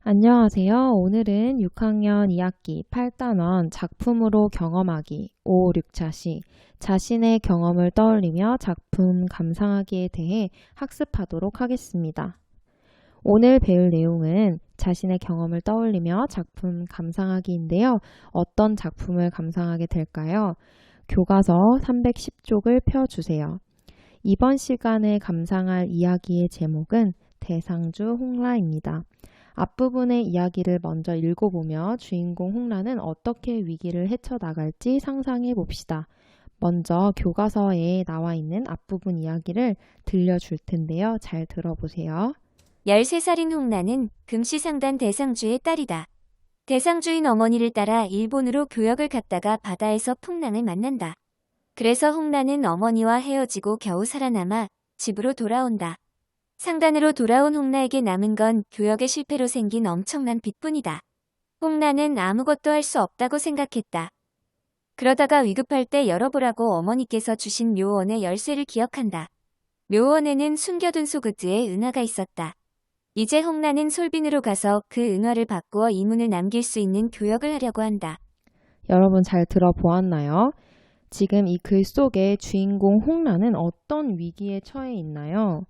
안녕하세요. 오늘은 6학년 2학기 8단원 작품으로 경험하기 5, 6차 시 자신의 경험을 떠올리며 작품 감상하기에 대해 학습하도록 하겠습니다. 오늘 배울 내용은 자신의 경험을 떠올리며 작품 감상하기인데요. 어떤 작품을 감상하게 될까요? 교과서 310쪽을 펴주세요. 이번 시간에 감상할 이야기의 제목은 대상주 홍라입니다. 앞부분의 이야기를 먼저 읽어보며 주인공 홍라는 어떻게 위기를 헤쳐나갈지 상상해 봅시다. 먼저 교과서에 나와 있는 앞부분 이야기를 들려줄 텐데요. 잘 들어보세요. 13살인 홍라는 금시상단 대상주의 딸이다. 대상주인 어머니를 따라 일본으로 교역을 갔다가 바다에서 풍랑을 만난다. 그래서 홍라는 어머니와 헤어지고 겨우 살아남아 집으로 돌아온다. 상단으로 돌아온 홍라에게 남은 건 교역의 실패로 생긴 엄청난 빚뿐이다. 홍라는 아무것도 할 수 없다고 생각했다. 그러다가 위급할 때 열어보라고 어머니께서 주신 묘원의 열쇠를 기억한다. 묘원에는 숨겨둔 소그드의 은화가 있었다. 이제 홍라는 솔빈으로 가서 그 은화를 바꾸어 이문을 남길 수 있는 교역을 하려고 한다. 여러분 잘 들어보았나요? 지금 이 글 속에 주인공 홍라는 어떤 위기에 처해 있나요?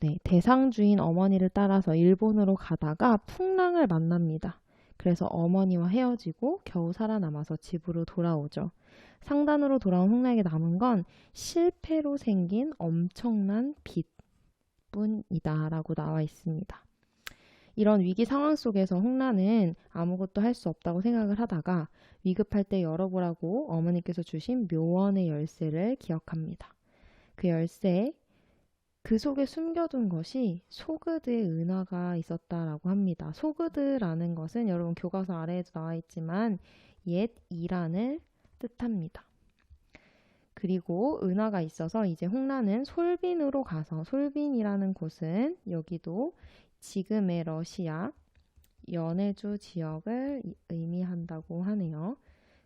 네, 대상주인 어머니를 따라서 일본으로 가다가 풍랑을 만납니다. 그래서 어머니와 헤어지고 겨우 살아남아서 집으로 돌아오죠. 상단으로 돌아온 홍라에게 남은 건 실패로 생긴 엄청난 빚뿐이다 라고 나와 있습니다. 이런 위기 상황 속에서 홍라는 아무것도 할 수 없다고 생각을 하다가 위급할 때 열어보라고 어머니께서 주신 묘원의 열쇠를 기억합니다. 그 열쇠, 그 속에 숨겨둔 것이 소그드의 은화가 있었다라고 합니다. 소그드라는 것은 여러분 교과서 아래에도 나와 있지만 옛 이란을 뜻합니다. 그리고 은화가 있어서 이제 홍라는 솔빈으로 가서, 솔빈이라는 곳은 여기도 지금의 러시아 연해주 지역을 의미한다고 하네요.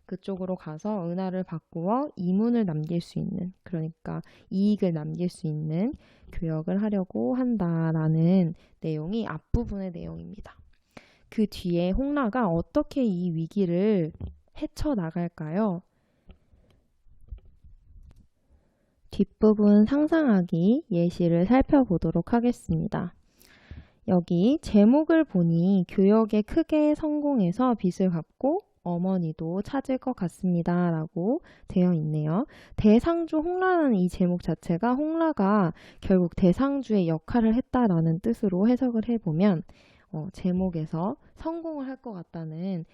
그쪽으로 가서 은하를 바꾸어 이문을 남길 수 있는, 그러니까 이익을 남길 수 있는 교역을 하려고 한다라는 내용이 앞부분의 내용입니다. 그 뒤에 홍라가 어떻게 이 위기를 헤쳐나갈까요? 뒷부분 상상하기 예시를 살펴보도록 하겠습니다. 여기 제목을 보니 교역에 크게 성공해서 빚을 갚고 어머니도 찾을 것 같습니다 라고 되어 있네요. 대상주 홍라라는 이 제목 자체가 홍라가 결국 대상주의 역할을 했다라는 뜻으로 해석을 해보면 제목에서 성공을 할 것 같다는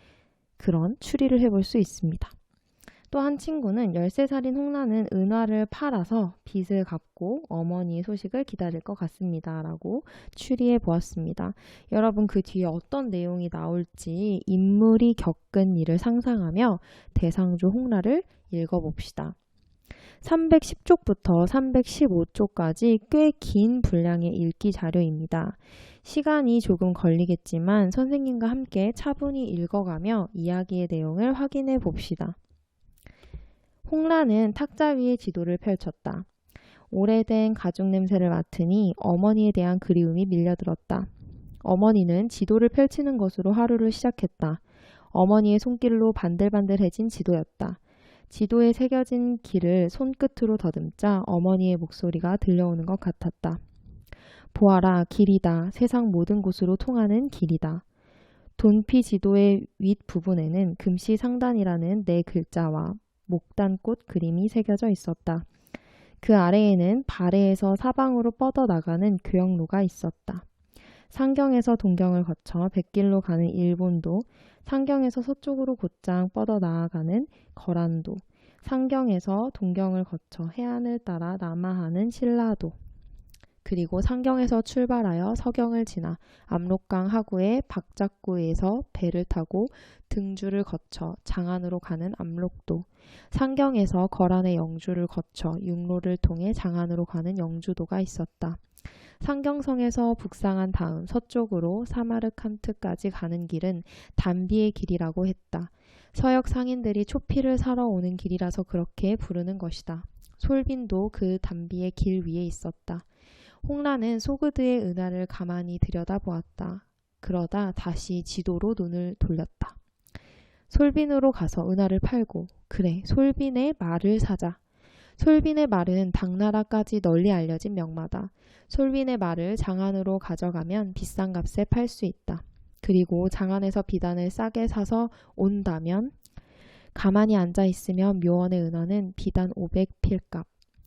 그런 추리를 해볼 수 있습니다. 또 한 친구는 13살인 홍라는 은화를 팔아서 빚을 갚고 어머니의 소식을 기다릴 것 같습니다 라고 추리해 보았습니다. 여러분 그 뒤에 어떤 내용이 나올지 인물이 겪은 일을 상상하며 대상주 홍라를 읽어봅시다. 310쪽부터 315쪽까지 꽤 긴 분량의 읽기 자료입니다. 시간이 조금 걸리겠지만 선생님과 함께 차분히 읽어가며 이야기의 내용을 확인해 봅시다. 홍라는 탁자 위에 지도를 펼쳤다. 오래된 가죽 냄새를 맡으니 어머니에 대한 그리움이 밀려들었다. 어머니는 지도를 펼치는 것으로 하루를 시작했다. 어머니의 손길로 반들반들해진 지도였다. 지도에 새겨진 길을 손끝으로 더듬자 어머니의 목소리가 들려오는 것 같았다. 보아라, 길이다. 세상 모든 곳으로 통하는 길이다. 돈피 지도의 윗부분에는 금시상단이라는 네 글자와 목단꽃 그림이 새겨져 있었다. 그 아래에는 발해에서 사방으로 뻗어나가는 교역로가 있었다. 상경에서 동경을 거쳐 백길로 가는 일본도, 상경에서 서쪽으로 곧장 뻗어나가는 거란도, 상경에서 동경을 거쳐 해안을 따라 남하하는 신라도, 그리고 상경에서 출발하여 서경을 지나 압록강 하구의 박작구에서 배를 타고 등주를 거쳐 장안으로 가는 압록도, 상경에서 거란의 영주를 거쳐 육로를 통해 장안으로 가는 영주도가 있었다. 상경성에서 북상한 다음 서쪽으로 사마르칸트까지 가는 길은 단비의 길이라고 했다. 서역 상인들이 초피를 사러 오는 길이라서 그렇게 부르는 것이다. 솔빈도 그 단비의 길 위에 있었다. 홍라는 소그드의 은하를 가만히 들여다보았다. 그러다 다시 지도로 눈을 돌렸다. 솔빈으로 가서 은하를 팔고, 그래, 솔빈의 말을 사자. 솔빈의 말은 당나라까지 널리 알려진 명마다. 솔빈의 말을 장안으로 가져가면 비싼 값에 팔 수 있다. 그리고 장안에서 비단을 싸게 사서 온다면 가만히 앉아있으면 묘원의 은하는 비단 500필값.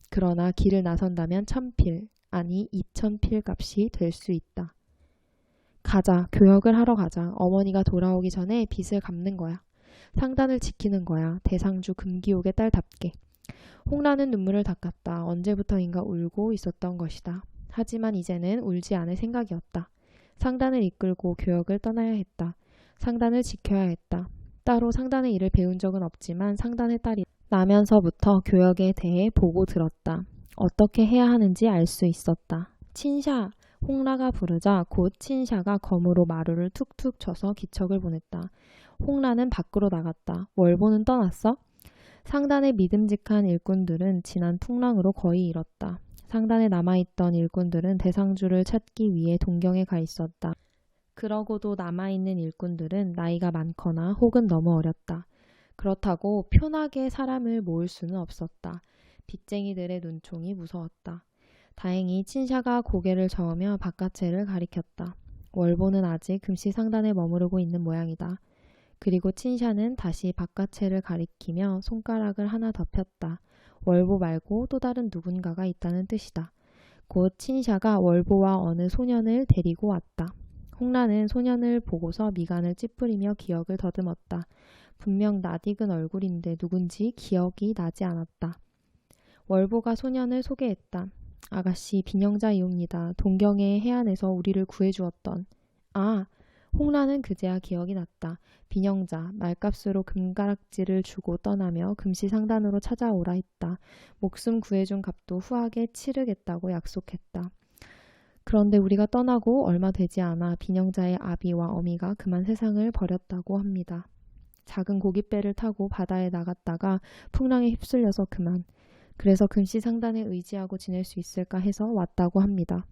그러나 길을 나선다면 1000필, 아니 2000필 값이 될 수 있다. 가자, 교역을 하러 가자. 어머니가 돌아오기 전에 빚을 갚는 거야. 상단을 지키는 거야. 대상주 금기옥의 딸답게. 홍라는 눈물을 닦았다. 언제부터인가 울고 있었던 것이다. 하지만 이제는 울지 않을 생각이었다. 상단을 이끌고 교역을 떠나야 했다. 상단을 지켜야 했다. 따로 상단의 일을 배운 적은 없지만 상단의 딸이 나면서부터 교역에 대해 보고 들었다. 어떻게 해야 하는지 알 수 있었다. 친샤! 홍라가 부르자 곧 친샤가 검으로 마루를 툭툭 쳐서 기척을 보냈다. 홍라는 밖으로 나갔다. 월보는 떠났어? 상단의 믿음직한 일꾼들은 지난 풍랑으로 거의 잃었다. 상단에 남아있던 일꾼들은 대상주를 찾기 위해 동경에 가 있었다. 그러고도 남아있는 일꾼들은 나이가 많거나 혹은 너무 어렸다. 그렇다고 편하게 사람을 모을 수는 없었다. 빚쟁이들의 눈총이 무서웠다. 다행히 친샤가 고개를 저으며 바깥채를 가리켰다. 월보는 아직 금시 상단에 머무르고 있는 모양이다. 그리고 친샤는 다시 바깥채를 가리키며 손가락을 하나 더 폈다. 월보 말고 또 다른 누군가가 있다는 뜻이다. 곧 친샤가 월보와 어느 소년을 데리고 왔다. 홍라는 소년을 보고서 미간을 찌푸리며 기억을 더듬었다. 분명 낯익은 얼굴인데 누군지 기억이 나지 않았다. 월보가 소년을 소개했다. 아가씨 비녕자이옵니다. 동경의 해안에서 우리를 구해주었던. 아! 홍라는 그제야 기억이 났다. 비녕자, 말값으로 금가락지를 주고 떠나며 금시 상단으로 찾아오라 했다. 목숨 구해준 값도 후하게 치르겠다고 약속했다. 그런데 우리가 떠나고 얼마 되지 않아 비녕자의 아비와 어미가 그만 세상을 버렸다고 합니다. 작은 고깃배를 타고 바다에 나갔다가 풍랑에 휩쓸려서 그만. 그래서 금시 상단에 의지하고 지낼 수 있을까 해서 왔다고 합니다.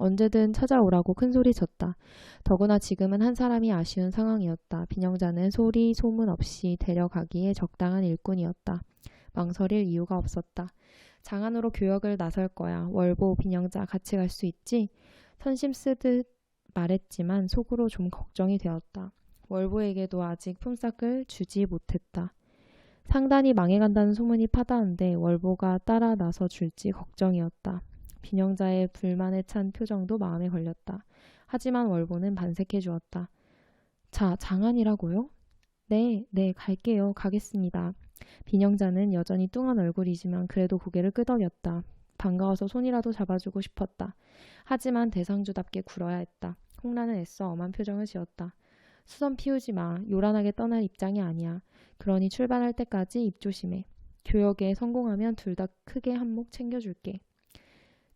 언제든 찾아오라고 큰소리 쳤다. 더구나 지금은 한 사람이 아쉬운 상황이었다. 비녕자는 소리 소문 없이 데려가기에 적당한 일꾼이었다. 망설일 이유가 없었다. 장안으로 교역을 나설 거야. 월보, 비녕자 같이 갈 수 있지? 선심 쓰듯 말했지만 속으로 좀 걱정이 되었다. 월보에게도 아직 품삯을 주지 못했다. 상단이 망해간다는 소문이 파다한데 월보가 따라 나서 줄지 걱정이었다. 비녕자의 불만에 찬 표정도 마음에 걸렸다. 하지만 월보는 반색해 주었다. 자, 장안이라고요? 네, 갈게요. 가겠습니다. 비녕자는 여전히 뚱한 얼굴이지만 그래도 고개를 끄덕였다. 반가워서 손이라도 잡아주고 싶었다. 하지만 대상주답게 굴어야 했다. 홍라는 애써 엄한 표정을 지었다. 수선 피우지 마. 요란하게 떠날 입장이 아니야. 그러니 출발할 때까지 입 조심해. 교역에 성공하면 둘 다 크게 한몫 챙겨줄게.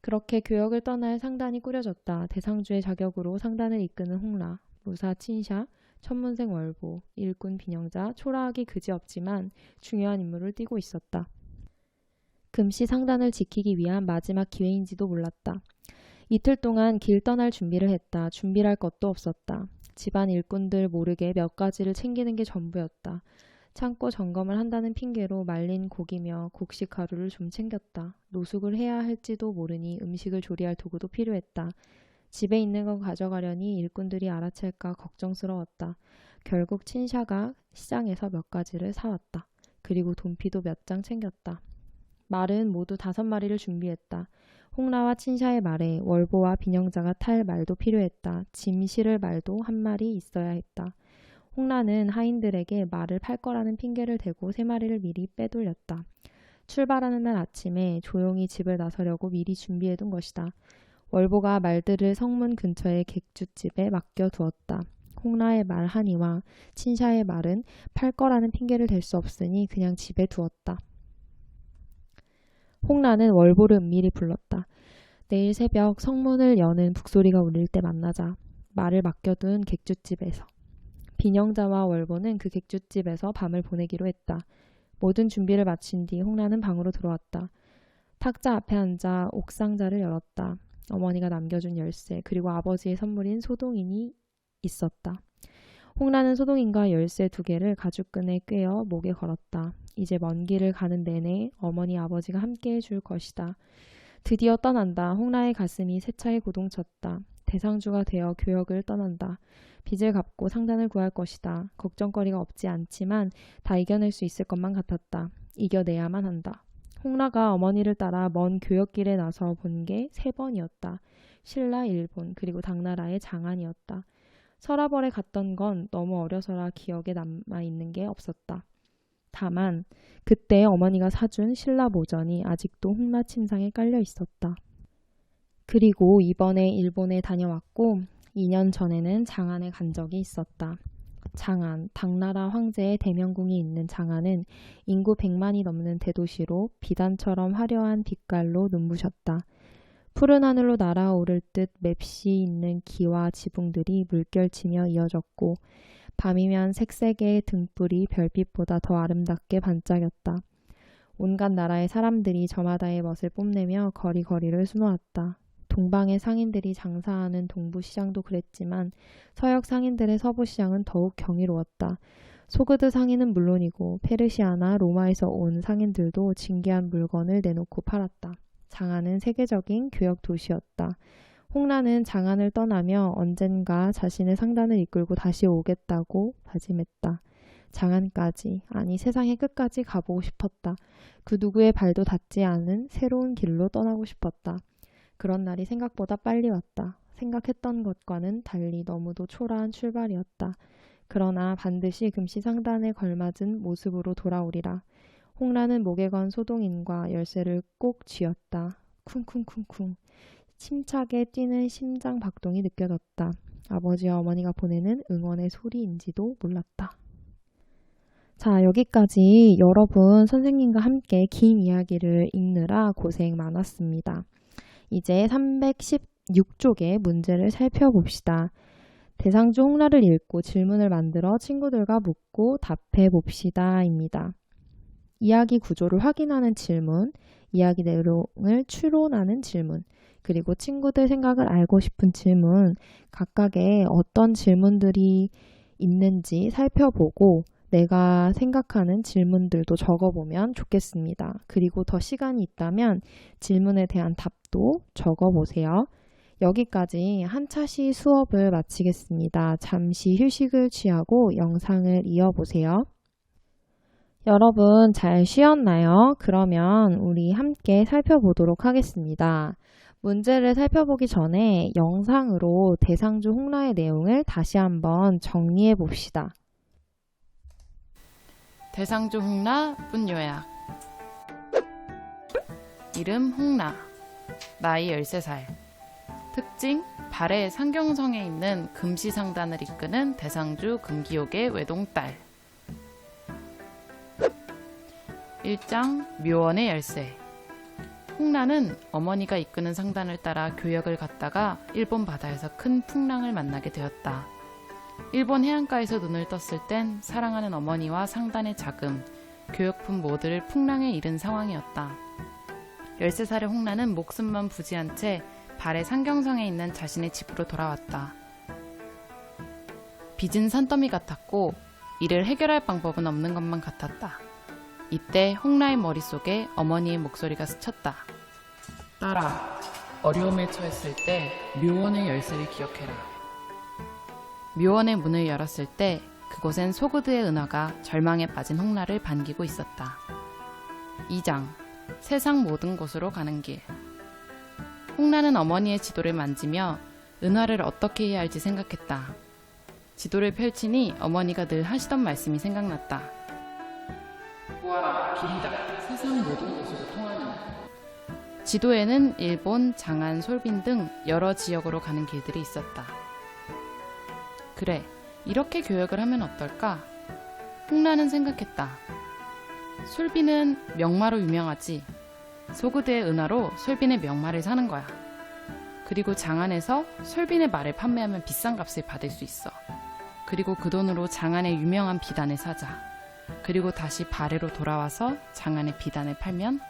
그렇게 교역을 떠날 상단이 꾸려졌다. 대상주의 자격으로 상단을 이끄는 홍라, 무사 친샤, 천문생 월보, 일꾼 비녕자, 초라하기 그지없지만 중요한 임무를 띠고 있었다. 금시 상단을 지키기 위한 마지막 기회인지도 몰랐다. 이틀 동안 길 떠날 준비를 했다. 준비할 것도 없었다. 집안 일꾼들 모르게 몇 가지를 챙기는 게 전부였다. 창고 점검을 한다는 핑계로 말린 고기며 곡식 가루를 좀 챙겼다. 노숙을 해야 할지도 모르니 음식을 조리할 도구도 필요했다. 집에 있는 거 가져가려니 일꾼들이 알아챌까 걱정스러웠다. 결국 친샤가 시장에서 몇 가지를 사왔다. 그리고 돈피도 몇 장 챙겼다. 말은 모두 5마리를 준비했다. 홍라와 친샤의 말에 월보와 비녕자가 탈 말도 필요했다. 짐 실을 말도 1마리 있어야 했다. 홍라는 하인들에게 말을 팔 거라는 핑계를 대고 3마리를 미리 빼돌렸다. 출발하는 날 아침에 조용히 집을 나서려고 미리 준비해둔 것이다. 월보가 말들을 성문 근처의 객주집에 맡겨두었다. 홍라의 말 하니와 친샤의 말은 팔 거라는 핑계를 댈 수 없으니 그냥 집에 두었다. 홍라는 월보를 은밀히 불렀다. 내일 새벽 성문을 여는 북소리가 울릴 때 만나자. 말을 맡겨둔 객주집에서. 비녕자와 월보는 그 객주집에서 밤을 보내기로 했다. 모든 준비를 마친 뒤 홍라는 방으로 들어왔다. 탁자 앞에 앉아 옥상자를 열었다. 어머니가 남겨준 열쇠 그리고 아버지의 선물인 소동이니 있었다. 홍라는 소동인과 열쇠 2개를 가죽끈에 꿰어 목에 걸었다. 이제 먼 길을 가는 내내 어머니 아버지가 함께해 줄 것이다. 드디어 떠난다. 홍라의 가슴이 세차게 고동쳤다. 대상주가 되어 교역을 떠난다. 빚을 갚고 상단을 구할 것이다. 걱정거리가 없지 않지만 다 이겨낼 수 있을 것만 같았다. 이겨내야만 한다. 홍라가 어머니를 따라 먼 교역길에 나서 본 게 3번이었다. 신라 일본 그리고 당나라의 장안이었다. 서라벌에 갔던 건 너무 어려서라 기억에 남아있는 게 없었다. 다만 그때 어머니가 사준 신라 모전이 아직도 홍라 침상에 깔려 있었다. 그리고 이번에 일본에 다녀왔고 2년 전에는 장안에 간 적이 있었다. 장안, 당나라 황제의 대명궁이 있는 장안은 인구 100만이 넘는 대도시로 비단처럼 화려한 빛깔로 눈부셨다. 푸른 하늘로 날아오를 듯 맵시 있는 기와 지붕들이 물결치며 이어졌고 밤이면 색색의 등불이 별빛보다 더 아름답게 반짝였다. 온갖 나라의 사람들이 저마다의 멋을 뽐내며 거리거리를 수놓았다. 동방의 상인들이 장사하는 동부시장도 그랬지만 서역 상인들의 서부시장은 더욱 경이로웠다. 소그드 상인은 물론이고 페르시아나 로마에서 온 상인들도 진귀한 물건을 내놓고 팔았다. 장안은 세계적인 교역 도시였다. 홍라는 장안을 떠나며 언젠가 자신의 상단을 이끌고 다시 오겠다고 다짐했다. 장안까지, 아니 세상의 끝까지 가보고 싶었다. 그 누구의 발도 닿지 않은 새로운 길로 떠나고 싶었다. 그런 날이 생각보다 빨리 왔다. 생각했던 것과는 달리 너무도 초라한 출발이었다. 그러나 반드시 금시상단에 걸맞은 모습으로 돌아오리라. 홍라는 목에 건 소동인과 열쇠를 꼭 쥐었다. 쿵쿵쿵쿵. 침차게 뛰는 심장 박동이 느껴졌다. 아버지와 어머니가 보내는 응원의 소리인지도 몰랐다. 자, 여기까지 여러분 선생님과 함께 긴 이야기를 읽느라 고생 많았습니다. 이제 316쪽의 문제를 살펴봅시다. 대상주 홍라를 읽고 질문을 만들어 친구들과 묻고 답해 봅시다 입니다. 이야기 구조를 확인하는 질문, 이야기 내용을 추론하는 질문, 그리고 친구들 생각을 알고 싶은 질문, 각각의 어떤 질문들이 있는지 살펴보고 내가 생각하는 질문들도 적어보면 좋겠습니다. 그리고 더 시간이 있다면 질문에 대한 답도 적어보세요. 여기까지 한 차시 수업을 마치겠습니다. 잠시 휴식을 취하고 영상을 이어보세요. 여러분 잘 쉬었나요? 그러면 우리 함께 살펴보도록 하겠습니다. 문제를 살펴보기 전에 영상으로 대상주 홍라의 내용을 다시 한번 정리해 봅시다. 대상주 홍라 문 요약. 이름 홍라. 나이 13살. 특징 발해 상경성에 있는 금시상단을 이끄는 대상주 금기옥의 외동딸. 1장 묘원의 열쇠. 홍라는 어머니가 이끄는 상단을 따라 교역을 갔다가 일본 바다에서 큰 풍랑을 만나게 되었다. 일본 해안가에서 눈을 떴을 땐 사랑하는 어머니와 상단의 자금, 교역품 모두를 풍랑에 잃은 상황이었다. 13살의 홍라는 목숨만 부지한 채 발해 상경성에 있는 자신의 집으로 돌아왔다. 빚은 산더미 같았고 이를 해결할 방법은 없는 것만 같았다. 이때 홍라의 머릿속에 어머니의 목소리가 스쳤다. 딸아, 어려움에 처했을 때 묘원의 열쇠를 기억해라. 묘원의 문을 열었을 때 그곳엔 소그드의 은하가 절망에 빠진 홍라를 반기고 있었다. 2장 세상 모든 곳으로 가는 길. 홍라는 어머니의 지도를 만지며 은하를 어떻게 해야 할지 생각했다. 지도를 펼치니 어머니가 늘 하시던 말씀이 생각났다. 보아라, 길이다. 세상 모든 곳으로 통하는. 지도에는 일본, 장안, 솔빈 등 여러 지역으로 가는 길들이 있었다. 그래, 이렇게 교역을 하면 어떨까? 홍라는 생각했다. 솔빈은 명마로 유명하지. 소그드의 은하로 솔빈의 명마를 사는 거야. 그리고 장안에서 솔빈의 말을 판매하면 비싼 값을 받을 수 있어. 그리고 그 돈으로 장안의 유명한 비단을 사자. 그리고 다시 발해로 돌아와서 장안의 비단을 팔면.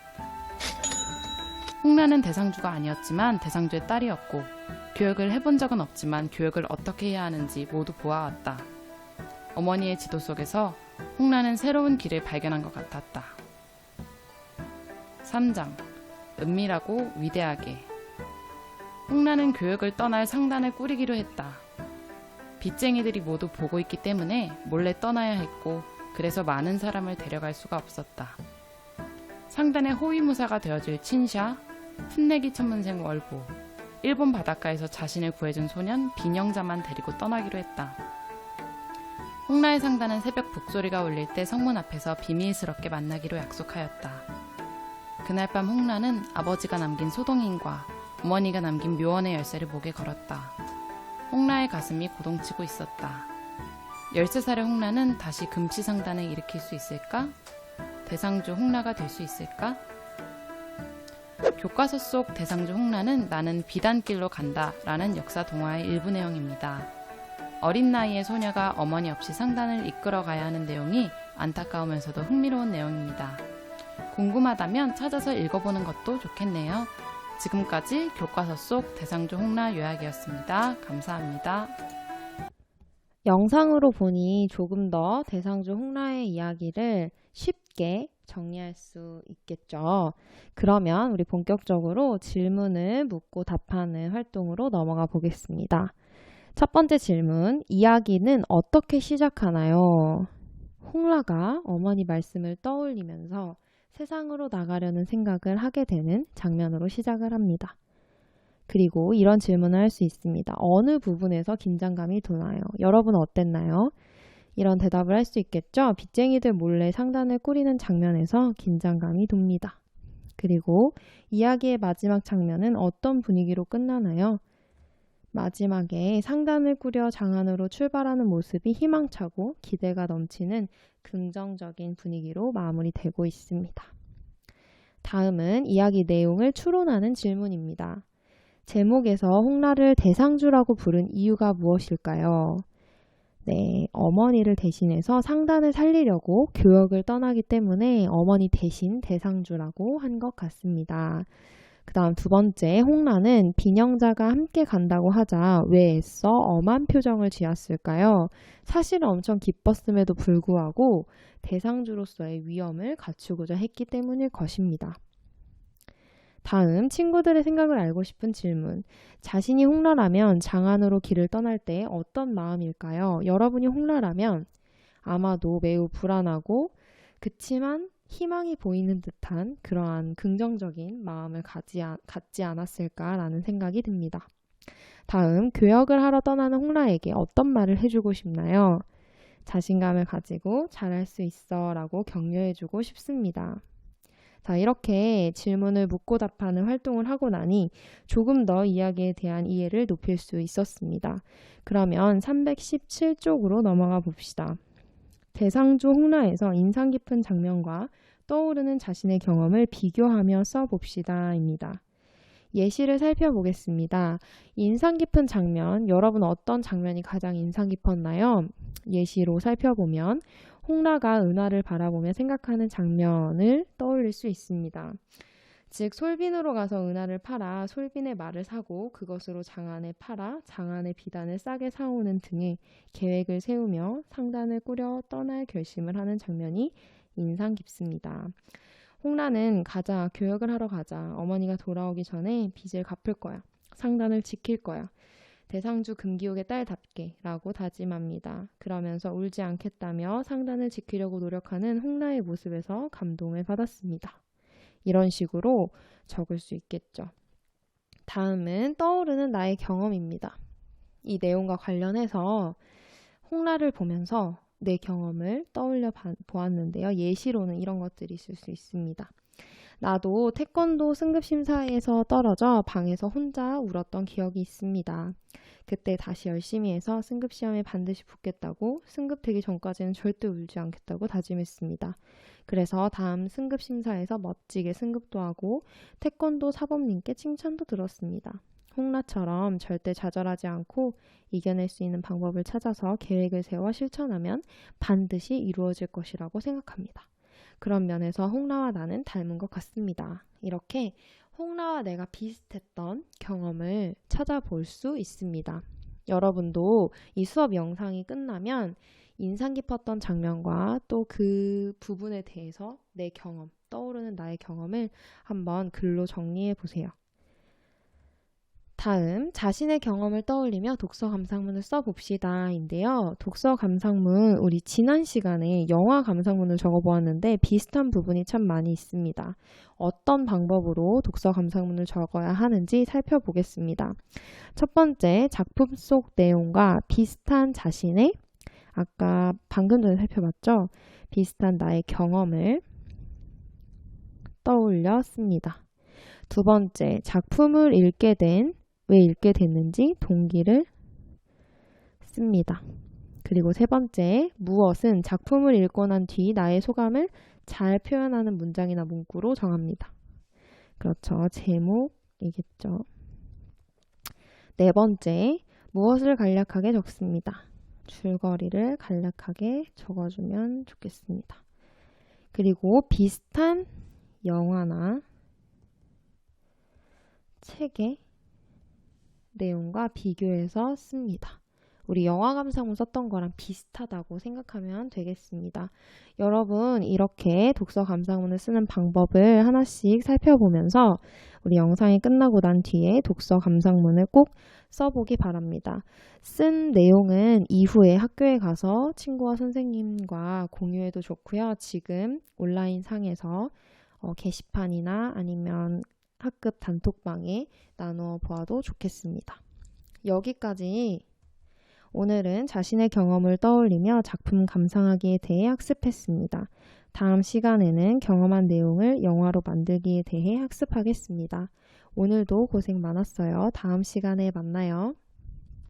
홍라는 대상주가 아니었지만 대상주의 딸이었고 교육을 해본 적은 없지만 교육을 어떻게 해야 하는지 모두 보아왔다. 어머니의 지도 속에서 홍라는 새로운 길을 발견한 것 같았다. 3장. 은밀하고 위대하게. 홍라는 교육을 떠날 상단을 꾸리기로 했다. 빚쟁이들이 모두 보고 있기 때문에 몰래 떠나야 했고 그래서 많은 사람을 데려갈 수가 없었다. 상단의 호위무사가 되어줄 친샤, 풋내기 천문생 월보, 일본 바닷가에서 자신을 구해준 소년 빈영자만 데리고 떠나기로 했다. 홍라의 상단은 새벽 북소리가 울릴 때 성문 앞에서 비밀스럽게 만나기로 약속하였다. 그날 밤 홍라는 아버지가 남긴 소동인과 어머니가 남긴 묘원의 열쇠를 목에 걸었다. 홍라의 가슴이 고동치고 있었다. 13살의 홍라는 다시 금치상단을 일으킬 수 있을까? 대상주 홍라가 될 수 있을까? 교과서 속 대상주 홍라는 나는 비단길로 간다 라는 역사 동화의 일부 내용입니다. 어린 나이의 소녀가 어머니 없이 상단을 이끌어가야 하는 내용이 안타까우면서도 흥미로운 내용입니다. 궁금하다면 찾아서 읽어보는 것도 좋겠네요. 지금까지 교과서 속 대상주 홍라 요약이었습니다. 감사합니다. 영상으로 보니 조금 더 대상주 홍라의 이야기를 쉽게 정리할 수 있겠죠. 그러면 우리 본격적으로 질문을 묻고 답하는 활동으로 넘어가 보겠습니다. 첫 번째 질문, 이야기는 어떻게 시작하나요? 홍라가 어머니 말씀을 떠올리면서 세상으로 나가려는 생각을 하게 되는 장면으로 시작을 합니다. 그리고 이런 질문을 할 수 있습니다. 어느 부분에서 긴장감이 도나요? 여러분 어땠나요? 이런 대답을 할 수 있겠죠? 빚쟁이들 몰래 상단을 꾸리는 장면에서 긴장감이 돕니다. 그리고 이야기의 마지막 장면은 어떤 분위기로 끝나나요? 마지막에 상단을 꾸려 장안으로 출발하는 모습이 희망차고 기대가 넘치는 긍정적인 분위기로 마무리되고 있습니다. 다음은 이야기 내용을 추론하는 질문입니다. 제목에서 홍라를 대상주라고 부른 이유가 무엇일까요? 네, 어머니를 대신해서 상단을 살리려고 교역을 떠나기 때문에 어머니 대신 대상주라고 한 것 같습니다. 그 다음 두 번째, 홍라는 빈영자가 함께 간다고 하자 왜 애써 엄한 표정을 지었을까요? 사실은 엄청 기뻤음에도 불구하고 대상주로서의 위엄을 갖추고자 했기 때문일 것입니다. 다음, 친구들의 생각을 알고 싶은 질문. 자신이 홍라라면 장안으로 길을 떠날 때 어떤 마음일까요? 여러분이 홍라라면 아마도 매우 불안하고 그치만 희망이 보이는 듯한 그러한 긍정적인 마음을 갖지 않았을까라는 생각이 듭니다. 다음, 교역을 하러 떠나는 홍라에게 어떤 말을 해주고 싶나요? 자신감을 가지고 잘할 수 있어 라고 격려해주고 싶습니다. 자, 이렇게 질문을 묻고 답하는 활동을 하고 나니 조금 더 이야기에 대한 이해를 높일 수 있었습니다. 그러면 317쪽으로 넘어가 봅시다. 대상주 홍라에서 인상 깊은 장면과 떠오르는 자신의 경험을 비교하며 써봅시다 입니다. 예시를 살펴보겠습니다. 인상 깊은 장면, 여러분 어떤 장면이 가장 인상 깊었나요? 예시로 살펴보면 홍라가 은하를 바라보며 생각하는 장면을 떠올릴 수 있습니다. 즉 솔빈으로 가서 은하를 팔아 솔빈의 말을 사고 그것으로 장안에 팔아 장안의 비단을 싸게 사오는 등의 계획을 세우며 상단을 꾸려 떠날 결심을 하는 장면이 인상 깊습니다. 홍라는 가자, 교역을 하러 가자. 어머니가 돌아오기 전에 빚을 갚을 거야. 상단을 지킬 거야. 대상주 금기옥의 딸답게 라고 다짐합니다. 그러면서 울지 않겠다며 상단을 지키려고 노력하는 홍라의 모습에서 감동을 받았습니다. 이런 식으로 적을 수 있겠죠. 다음은 떠오르는 나의 경험입니다. 이 내용과 관련해서 홍라를 보면서 내 경험을 떠올려 보았는데요. 예시로는 이런 것들이 있을 수 있습니다. 나도 태권도 승급심사에서 떨어져 방에서 혼자 울었던 기억이 있습니다. 그때 다시 열심히 해서 승급시험에 반드시 붙겠다고 승급되기 전까지는 절대 울지 않겠다고 다짐했습니다. 그래서 다음 승급심사에서 멋지게 승급도 하고 태권도 사범님께 칭찬도 들었습니다. 홍라처럼 절대 좌절하지 않고 이겨낼 수 있는 방법을 찾아서 계획을 세워 실천하면 반드시 이루어질 것이라고 생각합니다. 그런 면에서 홍라와 나는 닮은 것 같습니다. 이렇게 홍라와 내가 비슷했던 경험을 찾아볼 수 있습니다. 여러분도 이 수업 영상이 끝나면 인상 깊었던 장면과 또 그 부분에 대해서 내 경험, 떠오르는 나의 경험을 한번 글로 정리해 보세요. 다음, 자신의 경험을 떠올리며 독서 감상문을 써봅시다 인데요. 독서 감상문, 우리 지난 시간에 영화 감상문을 적어보았는데 비슷한 부분이 참 많이 있습니다. 어떤 방법으로 독서 감상문을 적어야 하는지 살펴보겠습니다. 첫 번째, 작품 속 내용과 비슷한 자신의, 아까 방금 전에 살펴봤죠? 비슷한 나의 경험을 떠올려 씁니다. 두 번째, 작품을 왜 읽게 됐는지 동기를 씁니다. 그리고 세 번째, 무엇은 작품을 읽고 난 뒤 나의 소감을 잘 표현하는 문장이나 문구로 정합니다. 그렇죠. 제목이겠죠. 네 번째, 무엇을 간략하게 적습니다. 줄거리를 간략하게 적어주면 좋겠습니다. 그리고 비슷한 영화나 책의 내용과 비교해서 씁니다. 우리 영화 감상문 썼던 거랑 비슷하다고 생각하면 되겠습니다. 여러분, 이렇게 독서 감상문을 쓰는 방법을 하나씩 살펴보면서 우리 영상이 끝나고 난 뒤에 독서 감상문을 꼭 써보기 바랍니다. 쓴 내용은 이후에 학교에 가서 친구와 선생님과 공유해도 좋고요. 지금 온라인 상에서 게시판이나 아니면 학급 단톡방에 나누어 보아도 좋겠습니다. 여기까지 오늘은 자신의 경험을 떠올리며 작품 감상하기에 대해 학습했습니다. 다음 시간에는 경험한 내용을 영화로 만들기에 대해 학습하겠습니다. 오늘도 고생 많았어요. 다음 시간에 만나요.